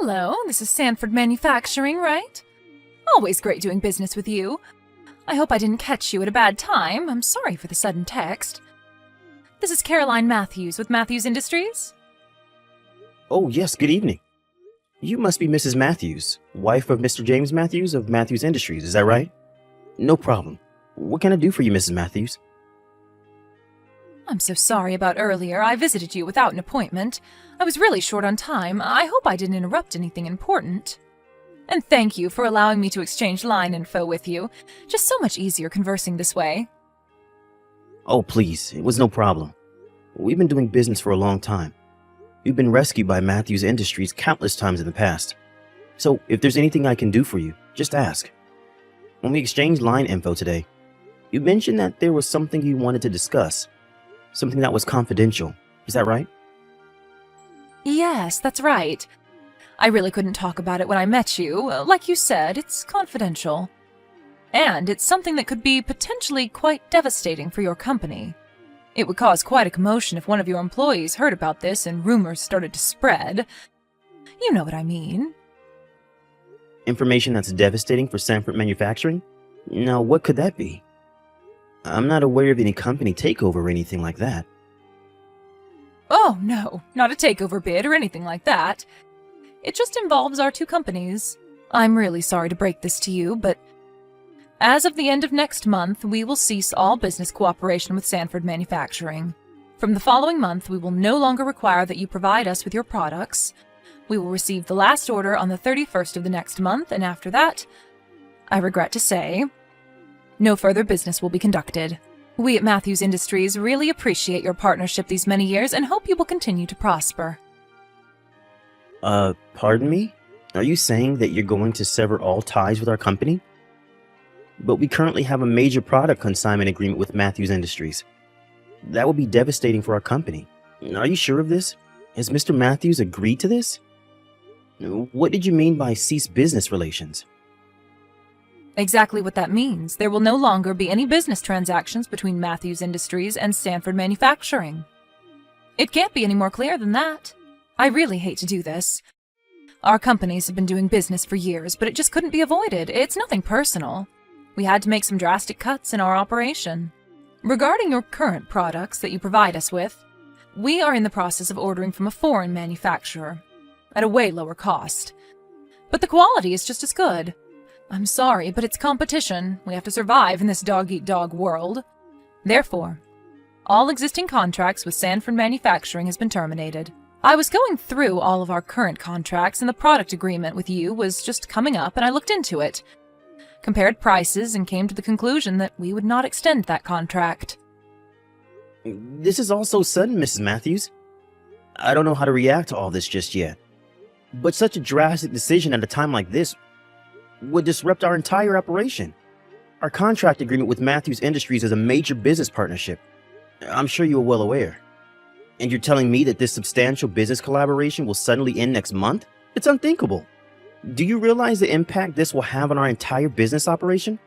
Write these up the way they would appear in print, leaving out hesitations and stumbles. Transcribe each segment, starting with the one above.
Hello, this is Sanford Manufacturing, right? Always great doing business with you. I hope I didn't catch you at a bad time. I'm sorry for the sudden text. This is Caroline Matthews with Matthews Industries. Oh, yes, good evening. You must be Mrs. Matthews, wife of Mr. James Matthews of Matthews Industries, is that right? No problem. What can I do for you, Mrs. Matthews? I'm so sorry about earlier. I visited you without an appointment. I was really short on time. I hope I didn't interrupt anything important. And thank you for allowing me to exchange line info with you. Just so much easier conversing this way. Oh, please, it was no problem. We've been doing business for a long time. We've been rescued by Matthews Industries countless times in the past. So, if there's anything I can do for you, just ask. When we exchanged line info today, you mentioned that there was something you wanted to discuss. Something that was confidential. Is that right? Yes, that's right. I really couldn't talk about it when I met you. Like you said, it's confidential. And it's something that could be potentially quite devastating for your company. It would cause quite a commotion if one of your employees heard about this and rumors started to spread. You know what I mean. Information that's devastating for Sanford Manufacturing? Now, what could that be? I'm not aware of any company takeover or anything like that. Oh, no, not a takeover bid or anything like that. It just involves our two companies. I'm really sorry to break this to you, but as of the end of next month, we will cease all business cooperation with Sanford Manufacturing. From the following month, we will no longer require that you provide us with your products. We will receive the last order on the 31st of the next month, and after that, I regret to say, no further business will be conducted. We at Matthews Industries really appreciate your partnership these many years and hope you will continue to prosper. Pardon me? Are you saying that you're going to sever all ties with our company? But we currently have a major product consignment agreement with Matthews Industries. That would be devastating for our company. Are you sure of this? Has Mr. Matthews agreed to this? What did you mean by cease business relations? Exactly what that means. There will no longer be any business transactions between Matthews Industries and Sanford Manufacturing. It can't be any more clear than that. I really hate to do this. Our companies have been doing business for years, but it just couldn't be avoided. It's nothing personal. We had to make some drastic cuts in our operation. Regarding your current products that you provide us with, we are in the process of ordering from a foreign manufacturer at a way lower cost. But the quality is just as good. I'm sorry, but it's competition. We have to survive in this dog-eat-dog world. Therefore, all existing contracts with Sanford Manufacturing has been terminated. I was going through all of our current contracts, and the product agreement with you was just coming up, and I looked into it, compared prices, and came to the conclusion that we would not extend that contract. This is all so sudden, Mrs. Matthews. I don't know how to react to all this just yet. But such a drastic decision at a time like this would disrupt our entire operation. Our contract agreement with Matthews Industries is a major business partnership. I'm sure you are well aware. And you're telling me that this substantial business collaboration will suddenly end next month? It's unthinkable. Do you realize the impact this will have on our entire business operation?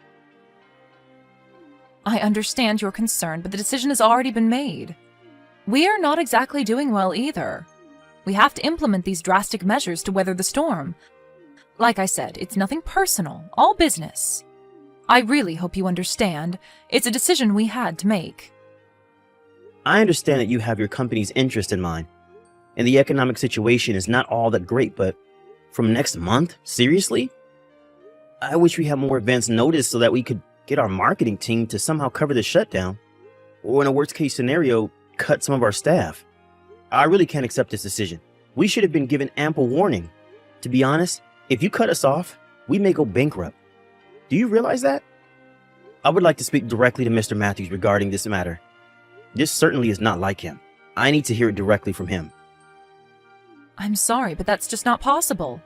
I understand your concern, but the decision has already been made. We are not exactly doing well either. We have to implement these drastic measures to weather the storm. Like I said, it's nothing personal, all business. I really hope you understand. It's a decision we had to make. I understand that you have your company's interest in mind, and the economic situation is not all that great, but from next month? Seriously? I wish we had more advance notice so that we could get our marketing team to somehow cover the shutdown, or in a worst case scenario, cut some of our staff. I really can't accept this decision. We should have been given ample warning. To be honest, if you cut us off, we may go bankrupt. Do you realize that? I would like to speak directly to Mr. Matthews regarding this matter. This certainly is not like him. I need to hear it directly from him. I'm sorry, but that's just not possible.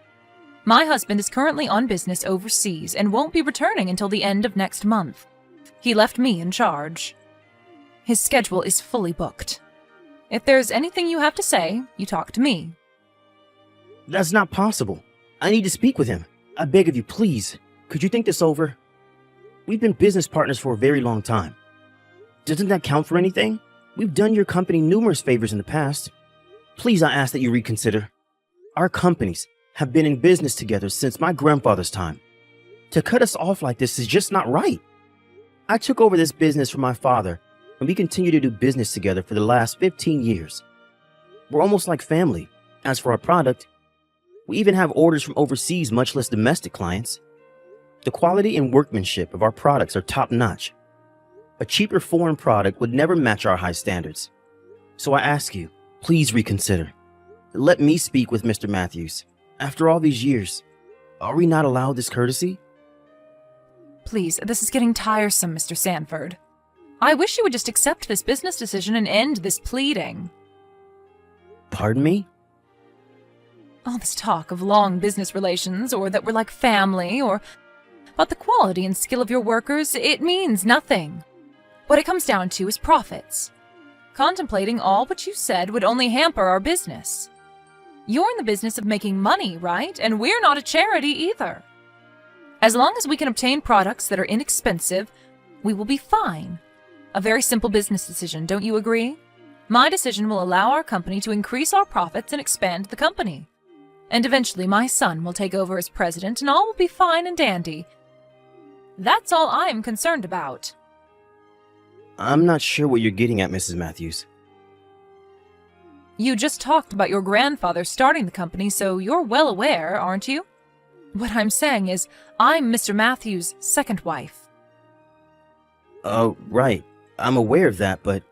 My husband is currently on business overseas and won't be returning until the end of next month. He left me in charge. His schedule is fully booked. If there's anything you have to say, you talk to me. That's not possible. I need to speak with him. I beg of you, please. Could you think this over? We've been business partners for a very long time. Doesn't that count for anything? We've done your company numerous favors in the past. Please, I ask that you reconsider. Our companies have been in business together since my grandfather's time. To cut us off like this is just not right. I took over this business from my father, and we continue to do business together for the last 15 years. We're almost like family. As for our product, we even have orders from overseas, much less domestic clients. The quality and workmanship of our products are top-notch. A cheaper foreign product would never match our high standards. So I ask you, please reconsider. Let me speak with Mr. Matthews. After all these years, are we not allowed this courtesy? Please, this is getting tiresome, Mr. Sanford. I wish you would just accept this business decision and end this pleading. Pardon me? All this talk of long business relations, or that we're like family, or about the quality and skill of your workers, it means nothing. What it comes down to is profits. Contemplating all what you said would only hamper our business. You're in the business of making money, right? And we're not a charity either. As long as we can obtain products that are inexpensive, we will be fine. A very simple business decision, don't you agree? My decision will allow our company to increase our profits and expand the company. And eventually my son will take over as president and all will be fine and dandy. That's all I'm concerned about. I'm not sure what you're getting at, Mrs. Matthews. You just talked about your grandfather starting the company, so you're well aware, aren't you? What I'm saying is, I'm Mr. Matthews' second wife. Right. I'm aware of that, but...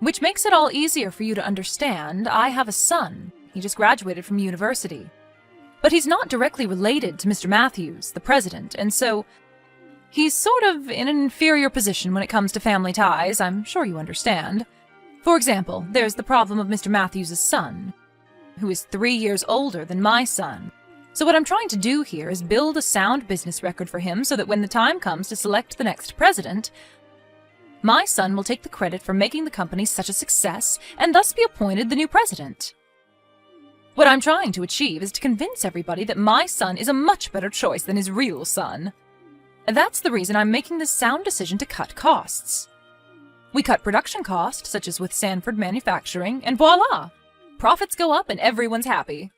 Which makes it all easier for you to understand. I have a son. He just graduated from university. But he's not directly related to Mr. Matthews, the president, and so he's sort of in an inferior position when it comes to family ties, I'm sure you understand. For example, there's the problem of Mr. Matthews' son, who is 3 years older than my son. So what I'm trying to do here is build a sound business record for him so that when the time comes to select the next president, my son will take the credit for making the company such a success and thus be appointed the new president. What I'm trying to achieve is to convince everybody that my son is a much better choice than his real son. That's the reason I'm making this sound decision to cut costs. We cut production costs, such as with Sanford Manufacturing, and voila! Profits go up and everyone's happy.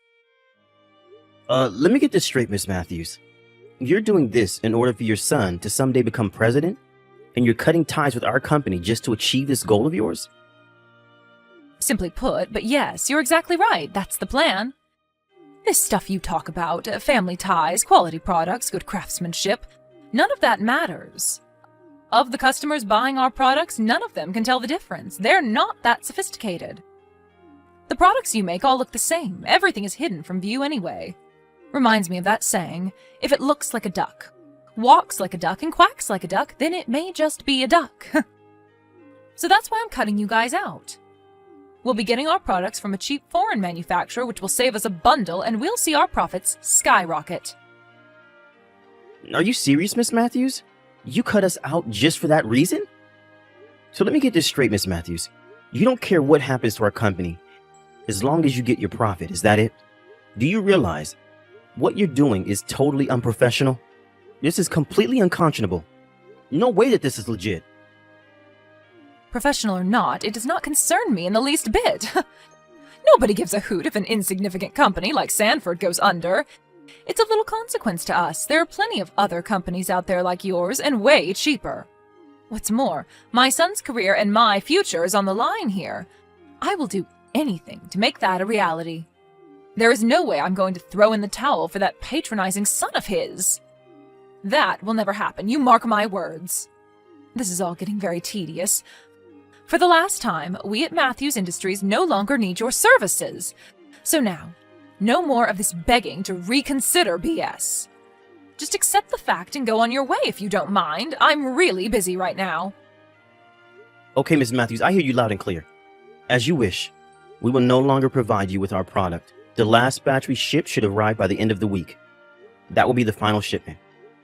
Let me get this straight, Miss Matthews. You're doing this in order for your son to someday become president, and you're cutting ties with our company just to achieve this goal of yours? Simply put, but yes, you're exactly right. That's the plan. This stuff you talk about, family ties, quality products, good craftsmanship, none of that matters. Of the customers buying our products, none of them can tell the difference. They're not that sophisticated. The products you make all look the same. Everything is hidden from view anyway. Reminds me of that saying, if it looks like a duck, walks like a duck, and quacks like a duck, then it may just be a duck. So that's why I'm cutting you guys out. We'll be getting our products from a cheap foreign manufacturer, which will save us a bundle, and we'll see our profits skyrocket. Are you serious, Miss Matthews? You cut us out just for that reason? So let me get this straight, Miss Matthews. You don't care what happens to our company, as long as you get your profit, is that it? Do you realize what you're doing is totally unprofessional? This is completely unconscionable. No way that this is legit. Professional or not, it does not concern me in the least bit. Nobody gives a hoot if an insignificant company like Sanford goes under. It's of little consequence to us. There are plenty of other companies out there like yours, and way cheaper. What's more, my son's career and my future is on the line here. I will do anything to make that a reality. There is no way I'm going to throw in the towel for that patronizing son of his. That will never happen, you mark my words. This is all getting very tedious. For the last time, we at Matthews Industries no longer need your services. So now, no more of this begging to reconsider BS. Just accept the fact and go on your way if you don't mind. I'm really busy right now. Okay, Ms. Matthews, I hear you loud and clear. As you wish. We will no longer provide you with our product. The last batch we shipped should arrive by the end of the week. That will be the final shipment.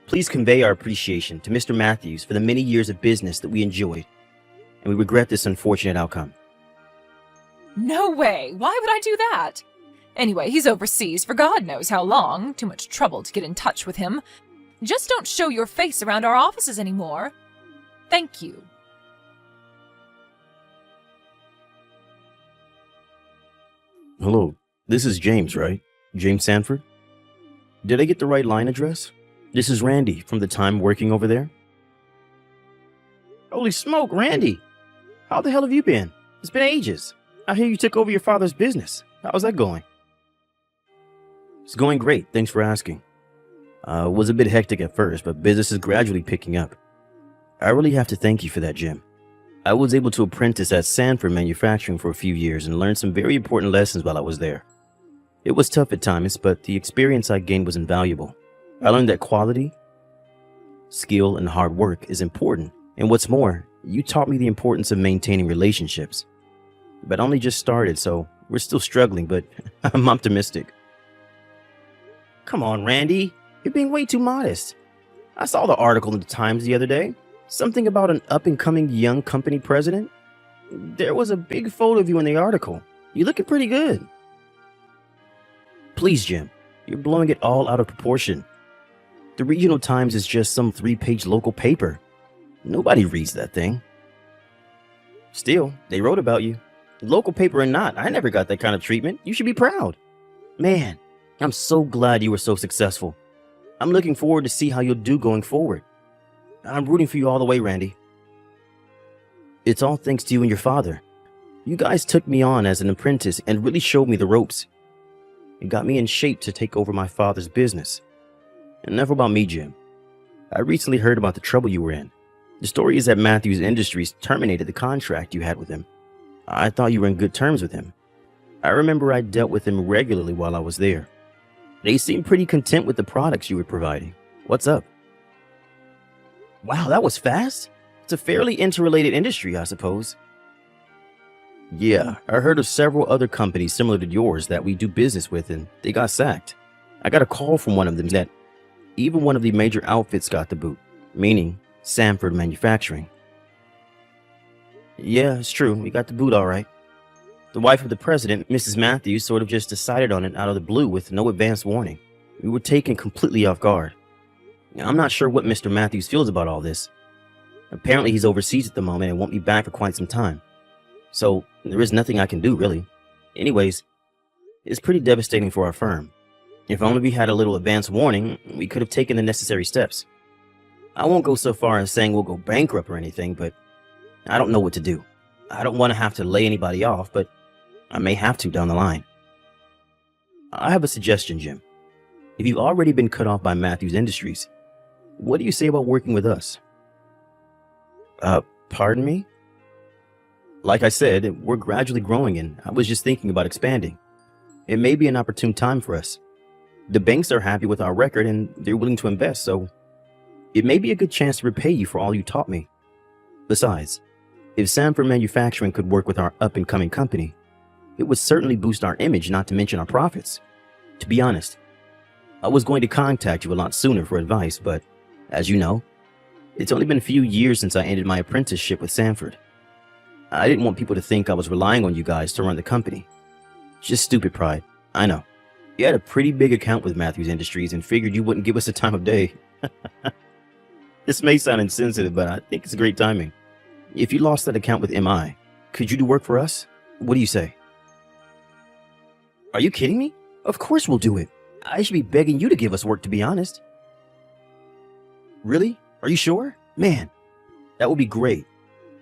Please convey our appreciation to Mr. Matthews for the many years of business that we enjoyed, and we regret this unfortunate outcome. No way! Why would I do that? Anyway, he's overseas for God knows how long. Too much trouble to get in touch with him. Just don't show your face around our offices anymore. Thank you. Hello, this is James, right? James Sanford? Did I get the right line address? This is Randy from the time working over there. Holy smoke, Randy! How the hell have you been? It's been ages. I hear you took over your father's business. How's that going? It's going great, thanks for asking. It was a bit hectic at first, but business is gradually picking up. I really have to thank you for that, Jim. I was able to apprentice at Sanford Manufacturing for a few years and learned some very important lessons while I was there. It was tough at times, but the experience I gained was invaluable. I learned that quality, skill, and hard work is important. And what's more, you taught me the importance of maintaining relationships. But I only just started, so we're still struggling, but I'm optimistic. Come on, Randy. You're being way too modest. I saw the article in the Times the other day. Something about an up-and-coming young company president. There was a big photo of you in the article. You're looking pretty good. Please, Jim. You're blowing it all out of proportion. The Regional Times is just some 3-page local paper. Nobody reads that thing. Still, they wrote about you. Local paper or not, I never got that kind of treatment. You should be proud. Man, I'm so glad you were so successful. I'm looking forward to see how you'll do going forward. I'm rooting for you all the way, Randy. It's all thanks to you and your father. You guys took me on as an apprentice and really showed me the ropes. It got me in shape to take over my father's business. Enough about me, Jim. I recently heard about the trouble you were in. The story is that Matthews Industries terminated the contract you had with him. I thought you were in good terms with him. I remember I dealt with him regularly while I was there. They seemed pretty content with the products you were providing. What's up? Wow, that was fast. It's a fairly interrelated industry, I suppose. Yeah, I heard of several other companies similar to yours that we do business with and they got sacked. I got a call from one of them that even one of the major outfits got the boot, meaning Sanford Manufacturing. Yeah, it's true. We got the boot all right. The wife of the president, Mrs. Matthews, sort of just decided on it out of the blue with no advance warning. We were taken completely off guard. Now, I'm not sure what Mr. Matthews feels about all this. Apparently he's overseas at the moment and won't be back for quite some time. So there is nothing I can do, really. Anyways, it's pretty devastating for our firm. If only we had a little advance warning, we could have taken the necessary steps. I won't go so far as saying we'll go bankrupt or anything, but I don't know what to do. I don't want to have to lay anybody off, but I may have to down the line. I have a suggestion, Jim. If you've already been cut off by Matthews Industries, what do you say about working with us? Pardon me? Like I said, we're gradually growing and I was just thinking about expanding. It may be an opportune time for us. The banks are happy with our record and they're willing to invest, so it may be a good chance to repay you for all you taught me. Besides, if Sanford Manufacturing could work with our up-and-coming company, it would certainly boost our image, not to mention our profits. To be honest, I was going to contact you a lot sooner for advice, but as you know, it's only been a few years since I ended my apprenticeship with Sanford. I didn't want people to think I was relying on you guys to run the company. Just stupid pride, I know. You had a pretty big account with Matthews Industries and figured you wouldn't give us the time of day. This may sound insensitive, but I think it's great timing. If you lost that account with MI, could you do work for us? What do you say? Are you kidding me? Of course we'll do it. I should be begging you to give us work, to be honest. Really? Are you sure? Man, that would be great.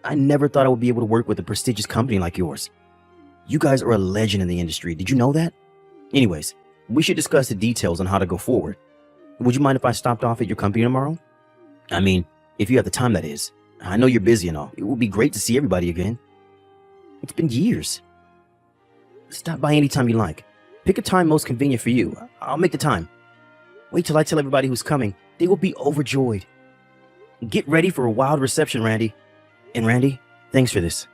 I never thought I would be able to work with a prestigious company like yours. You guys are a legend in the industry. Did you know that? Anyways, we should discuss the details on how to go forward. Would you mind if I stopped off at your company tomorrow? I mean, if you have the time, that is. I know you're busy and all. It would be great to see everybody again. It's been years. Stop by anytime you like. Pick a time most convenient for you. I'll make the time. Wait till I tell everybody who's coming. They will be overjoyed. Get ready for a wild reception, Randy. And Randy, thanks for this.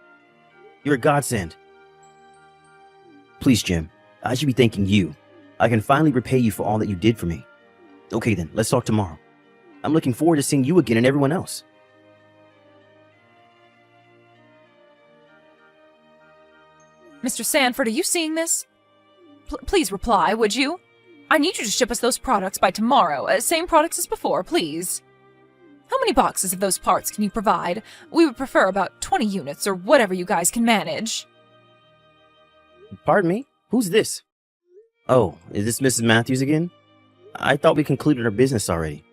You're a godsend. Please, Jim, I should be thanking you. I can finally repay you for all that you did for me. Okay then, let's talk tomorrow. I'm looking forward to seeing you again and everyone else. Mr. Sanford, are you seeing this? Please reply, would you? I need you to ship us those products by tomorrow. Same products as before, please. How many boxes of those parts can you provide? We would prefer about 20 units or whatever you guys can manage. Pardon me? Who's this? Oh, is this Mrs. Matthews again? I thought we concluded our business already.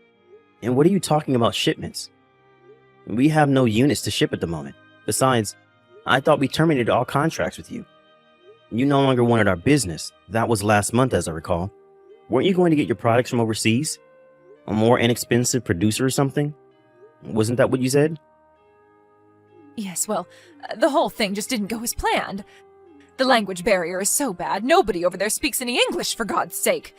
And what are you talking about shipments? We have no units to ship at the moment. Besides, I thought we terminated all contracts with you. You no longer wanted our business. That was last month, as I recall. Weren't you going to get your products from overseas? A more inexpensive producer or something? Wasn't that what you said? Yes, well, the whole thing just didn't go as planned. The language barrier is so bad, nobody over there speaks any English, for God's sake.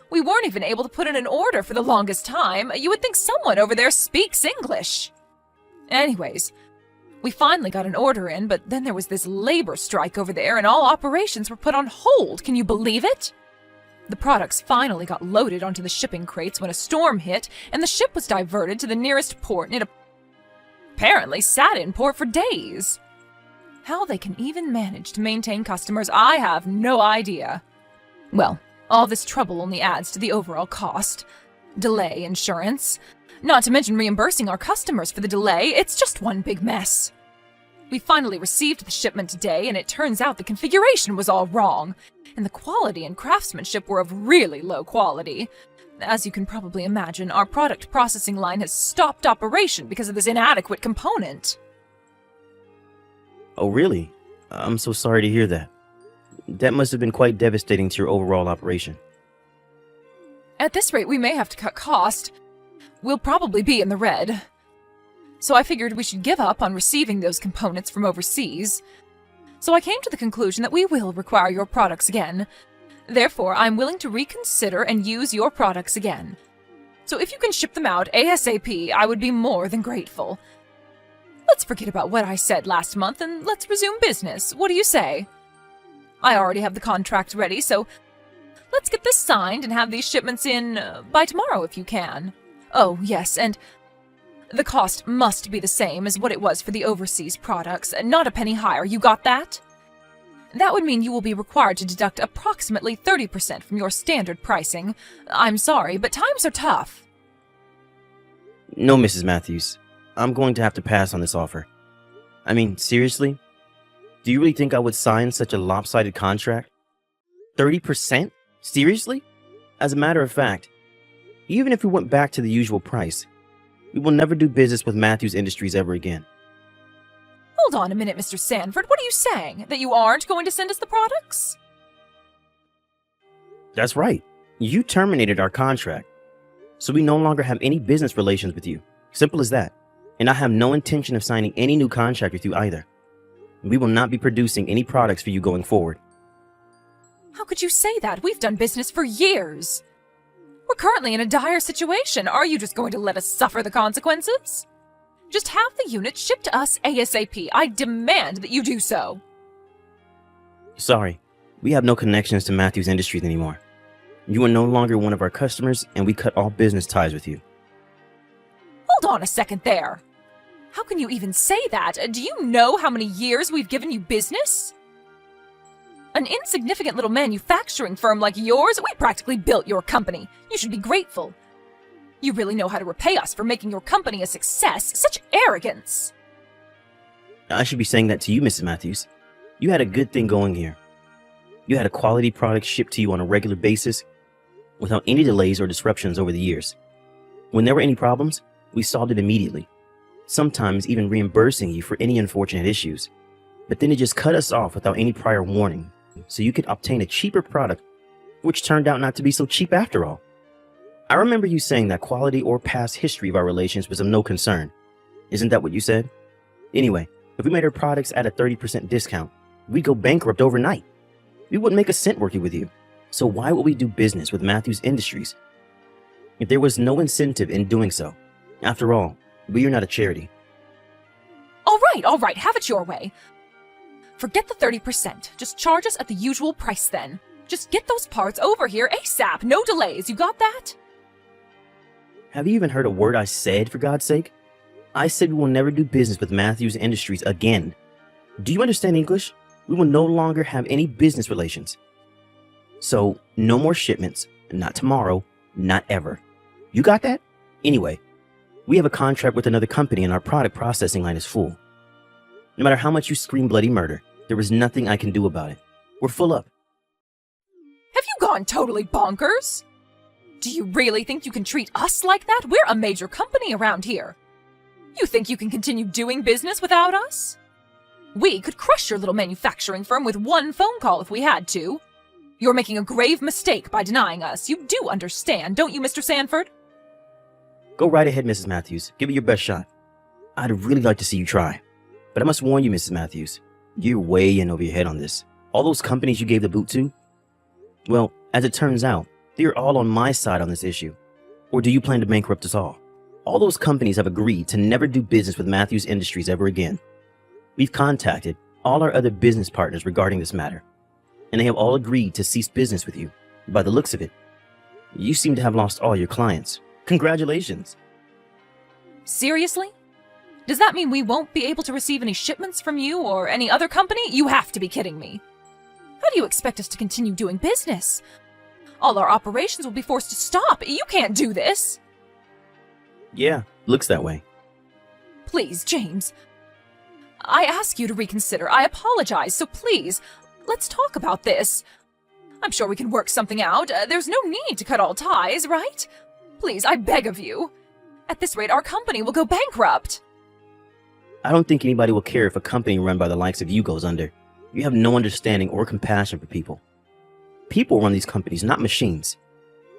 We weren't even able to put in an order for the longest time. You would think someone over there speaks English. Anyways, we finally got an order in, but then there was this labor strike over there and all operations were put on hold. Can you believe it? The products finally got loaded onto the shipping crates when a storm hit, and the ship was diverted to the nearest port, and it apparently sat in port for days. How they can even manage to maintain customers, I have no idea. Well, all this trouble only adds to the overall cost. Delay insurance. Not to mention reimbursing our customers for the delay, it's just one big mess. We finally received the shipment today, and it turns out the configuration was all wrong, and the quality and craftsmanship were of really low quality. As you can probably imagine, our product processing line has stopped operation because of this inadequate component. Oh, really? I'm so sorry to hear that. That must have been quite devastating to your overall operation. At this rate, we may have to cut cost. We'll probably be in the red. So I figured we should give up on receiving those components from overseas. So I came to the conclusion that we will require your products again. Therefore, I'm willing to reconsider and use your products again. So if you can ship them out ASAP, I would be more than grateful. Let's forget about what I said last month and let's resume business. What do you say? I already have the contract ready, so let's get this signed and have these shipments in by tomorrow if you can. Oh, yes, and the cost must be the same as what it was for the overseas products, not a penny higher. You got that? That would mean you will be required to deduct approximately 30% from your standard pricing. I'm sorry, but times are tough. No, Mrs. Matthews. I'm going to have to pass on this offer. I mean, seriously? Do you really think I would sign such a lopsided contract? 30%? Seriously? As a matter of fact, even if we went back to the usual price, we will never do business with Matthews Industries ever again. Hold on a minute, Mr. Sanford. What are you saying? That you aren't going to send us the products? That's right. You terminated our contract, so we no longer have any business relations with you. Simple as that. And I have no intention of signing any new contract with you either. We will not be producing any products for you going forward. How could you say that? We've done business for years. We're currently in a dire situation. Are you just going to let us suffer the consequences? Just have the unit shipped to us ASAP. I demand that you do so. Sorry, we have no connections to Matthews Industries anymore. You are no longer one of our customers, and we cut all business ties with you. Hold on a second there. How can you even say that? Do you know how many years we've given you business? An insignificant little manufacturing firm like yours, we practically built your company. You should be grateful. You really know how to repay us for making your company a success. Such arrogance. I should be saying that to you, Mrs. Matthews. You had a good thing going here. You had a quality product shipped to you on a regular basis without any delays or disruptions over the years. When there were any problems, we solved it immediately, sometimes even reimbursing you for any unfortunate issues. But then it just cut us off without any prior warning, so you could obtain a cheaper product, which turned out not to be so cheap after all. I remember you saying that quality or past history of our relations was of no concern. Isn't that what you said? Anyway, if we made our products at a 30% discount, we'd go bankrupt overnight. We wouldn't make a cent working with you. So why would we do business with Matthews Industries if there was no incentive in doing so? After all, we are not a charity. All right, have it your way. Forget the 30%. Just charge us at the usual price then. Just get those parts over here ASAP. No delays. You got that? Have you even heard a word I said, for God's sake? I said we will never do business with Matthews Industries again. Do you understand English? We will no longer have any business relations. So, no more shipments. Not tomorrow. Not ever. You got that? Anyway, we have a contract with another company and our product processing line is full. No matter how much you scream bloody murder, there is nothing I can do about it. We're full up. Have gone totally bonkers? Do you really think you can treat us like that? We're a major company around here. You think you can continue doing business without us? We could crush your little manufacturing firm with one phone call if we had to. You're making a grave mistake by denying us. You do understand, don't you, Mr. Sanford? Go right ahead, Mrs. Matthews. Give it your best shot. I'd really like to see you try. But I must warn you, Mrs. Matthews, you're way in over your head on this. All those companies you gave the boot to? Well, as it turns out, they're all on my side on this issue. Or do you plan to bankrupt us all? All those companies have agreed to never do business with Matthews Industries ever again. We've contacted all our other business partners regarding this matter, and they have all agreed to cease business with you. By the looks of it, you seem to have lost all your clients. Congratulations. Seriously? Does that mean we won't be able to receive any shipments from you or any other company? You have to be kidding me. How do you expect us to continue doing business? All our operations will be forced to stop. You can't do this. Yeah, looks that way. Please, James. I ask you to reconsider. I apologize, so please, let's talk about this. I'm sure we can work something out. There's no need to cut all ties, right? Please, I beg of you. At this rate, our company will go bankrupt. I don't think anybody will care if a company run by the likes of you goes under. You have no understanding or compassion for people. People run these companies, not machines.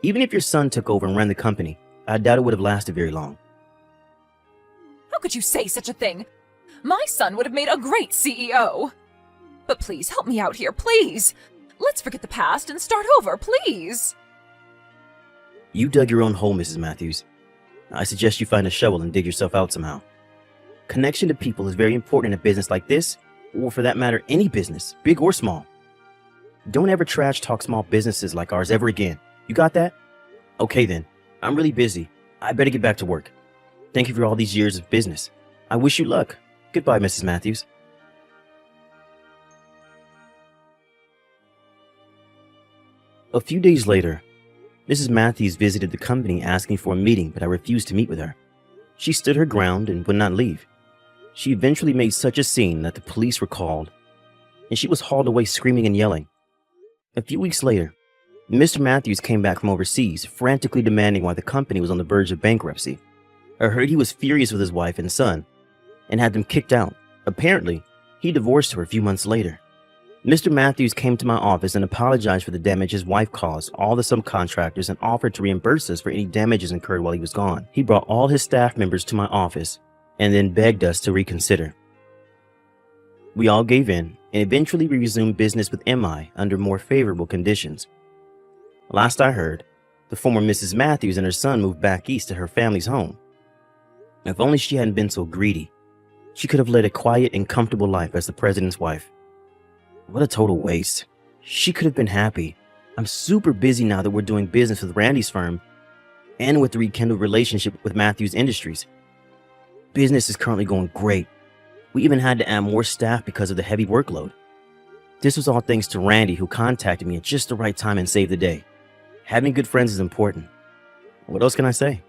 Even if your son took over and ran the company, I doubt it would have lasted very long. How could you say such a thing? My son would have made a great CEO. But please, help me out here, please. Let's forget the past and start over, please. You dug your own hole, Mrs. Matthews. I suggest you find a shovel and dig yourself out somehow. Connection to people is very important in a business like this, or for that matter, any business, big or small. Don't ever trash talk small businesses like ours ever again. You got that? Okay then, I'm really busy. I better get back to work. Thank you for all these years of business. I wish you luck. Goodbye, Mrs. Matthews. A few days later, Mrs. Matthews visited the company asking for a meeting, but I refused to meet with her. She stood her ground and would not leave. She eventually made such a scene that the police were called, and she was hauled away screaming and yelling. A few weeks later, Mr. Matthews came back from overseas, frantically demanding why the company was on the verge of bankruptcy. I heard he was furious with his wife and son, and had them kicked out. Apparently, he divorced her a few months later. Mr. Matthews came to my office and apologized for the damage his wife caused all the subcontractors and offered to reimburse us for any damages incurred while he was gone. He brought all his staff members to my office and then begged us to reconsider. We all gave in, and eventually we resumed business with MI under more favorable conditions. Last I heard, the former Mrs. Matthews and her son moved back east to her family's home. If only she hadn't been so greedy, she could have led a quiet and comfortable life as the president's wife. What a total waste. She could have been happy. I'm super busy now that we're doing business with Randy's firm and with the rekindled relationship with Matthews Industries. Business is currently going great. We even had to add more staff because of the heavy workload. This was all thanks to Randy, who contacted me at just the right time and saved the day. Having good friends is important. What else can I say?